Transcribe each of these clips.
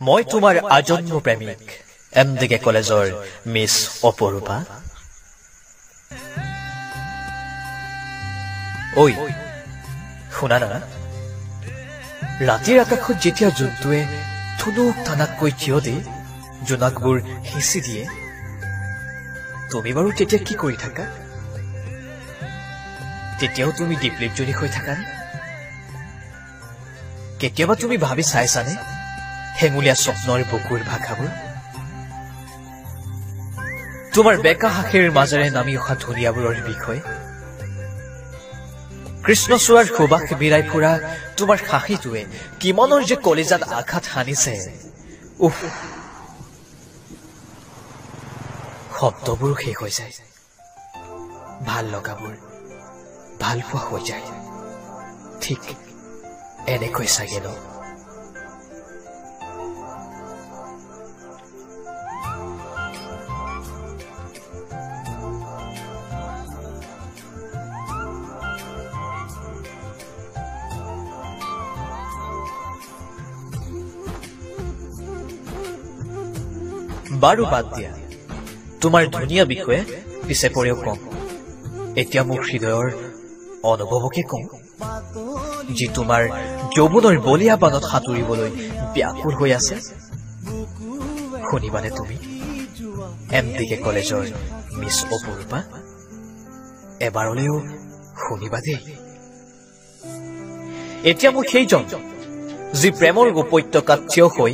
মই তোমাৰ আজন্ম প্ৰেমিক এমডিকে কলেজৰ মিছ অপৰূপা। ঐ শুনা না, ৰাতিৰ আকাশত যেতিয়া জোনটোৱে থুনুক থানাককৈ থিয় দি জোনাকবোৰ হেঁচি দিয়ে, তুমি বাৰু তেতিয়া কি কৰি থাকা? তেতিয়াও তুমি দীপলিপজনী হৈ থাকা নে? কেতিয়াবা তুমি ভাবি চাইছানে হেঙুলীয়া স্বপ্নৰ বুকুৰ ভাষাবোৰ? তোমাৰ বেকা হাঁহিৰ মাজেৰে নামি অহা ধুনীয়াবোৰৰ বিষয়ে? কৃষ্ণচূড়াৰ সুবাস বিৰাই ফুৰা তোমাৰ হাঁহিটোৱে কিমানৰ যে কলিজাত আঘাত সানিছে। উফ, শব্দবোৰো শেষ হৈ যায়, ভাল লগাবোৰ ভাল পোৱা হৈ যায়। ঠিক এনেকৈ চাগে ন? বাৰু বাদ দিয়া, তোমাৰ ধুনীয়া বিষয়ে পিছে পৰেও কম। এতিয়া মোৰ হৃদয়ৰ অনুভৱকে কম, যি তোমাৰ যৌৱনৰ বলিয়া বানত সাঁতুৰিবলৈ ব্যাকুল হৈ আছে। শুনিবানে তুমি এমডিকে কলেজৰ মিছ অপৰূপা? এবাৰলৈও শুনিবা দেই। এতিয়া মই সেইজন যি প্ৰেমৰ উপত্যকাত থিয় হৈ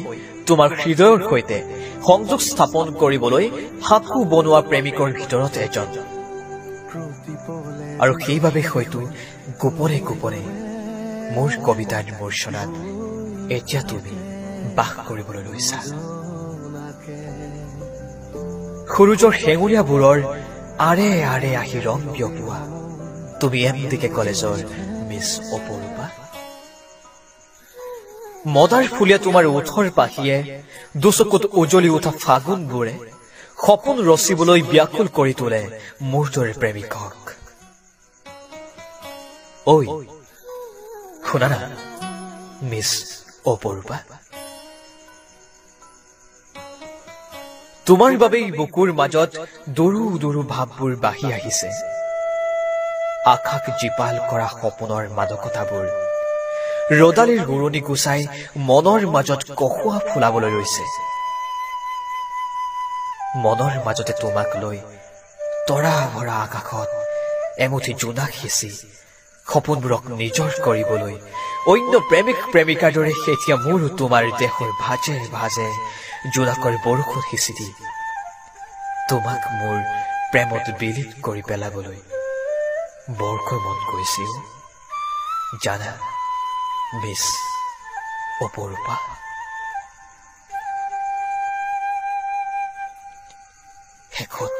তোমাৰ হৃদয়ৰ সৈতে সংযোগ স্থাপন কৰিবলৈ সাঁকো বনোৱা প্ৰেমিকৰ ভিতৰত এজন, আৰু সেইবাবে হয়তো গোপনে গোপনে মোৰ কবিতাৰ মূৰ্ছনাত এতিয়া তুমি বাস কৰিবলৈ লৈছা। সূৰুযৰ হেঙুলীয়াবোৰৰ আৰে আৰে আহি ৰং বিয়পোৱা তুমি এমডিকে কলেজৰ মিছ অপৰূপা। মদাৰ ফুলীয়া তোমাৰ ওঠৰ পাহিয়ে দুচকুত উজলি উঠা ফাগুনবোৰে সপোন ৰচিবলৈ ব্যাকুল কৰি তোলে মোৰ দৰে প্ৰেমিকক। ঐ শুনা না মিছ অপৰূপা, তোমাৰ বাবেই বুকুৰ মাজত দুৰু দুৰু ভাৱবোৰ বাঢ়ি আহিছে। আকাশ জীপাল কৰা সপোনৰ মাদকতাবোৰ ৰদালিৰ গুৰণি গুচাই মনৰ মাজত কহুৱা ফুলাবলৈ লৈছে। মনৰ মাজতে তোমাক লৈ তৰা ভৰা আকাশত এমুঠি জোনাক সিঁচি সপোনবোৰক নিজৰ কৰিবলৈ অন্য প্ৰেমিক প্ৰেমিকাৰ দৰে এতিয়া মোৰো তোমাৰ দেহৰ ভাজে ভাজে জোনাকৰ বৰষুণ সিঁচি দি তোমাক মোৰ প্ৰেমত বিলীন কৰি পেলাবলৈ বৰকৈ মন গৈছিল জানা মিছ অপৰূপা। শেষত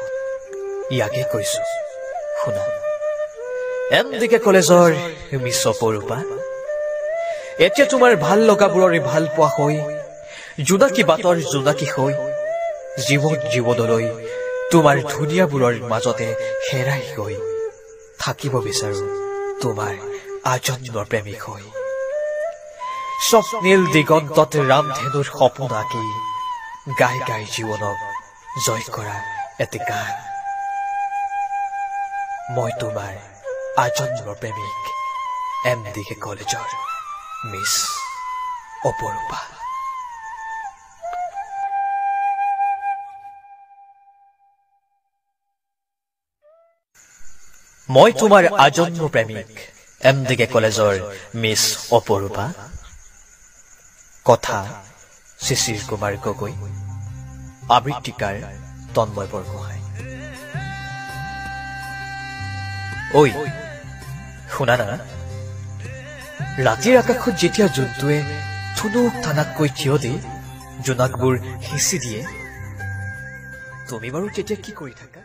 ইয়াকে কৈছো শুনা, এমডিকে কলেজৰ মিছ অপৰূপা, এতিয়া তোমাৰ ভাল লগাবোৰৰে ভাল পোৱা হৈ জোনাকী বাটৰ জোনাকী হৈ জীৱন জীৱনলৈ তোমাৰ ধুনীয়াবোৰৰ মাজতে হেৰাই গৈ থাকিব বিচাৰো তোমাৰ আজন্ম প্ৰেমিক হৈ। স্বপ্নীল দিগন্তত ৰামধেনুৰ সপোন আঁকি গাই গাই জীৱনক জয় কৰা এটি গান। মই তোমাৰ আজন্ম প্ৰেমিক এমডিকে কলেজৰ মিছ অপৰূপা। মই তোমাৰ আজন্ম প্ৰেমিক এমডিকে কলেজৰ মিছ অপৰূপা। কথা শিশিৰ কুমাৰ গগৈ, আবৃত্তিকাৰ তন্ময় বৰগোহাঁই। ঐ শুনা না, ৰাতিৰ আকাশত যেতিয়া জোনটোৱে থুনুক থানাককৈ থিয় দি জোনাকবোৰ হেঁচি দিয়ে, তুমি বাৰু তেতিয়া কি কৰি থাকা?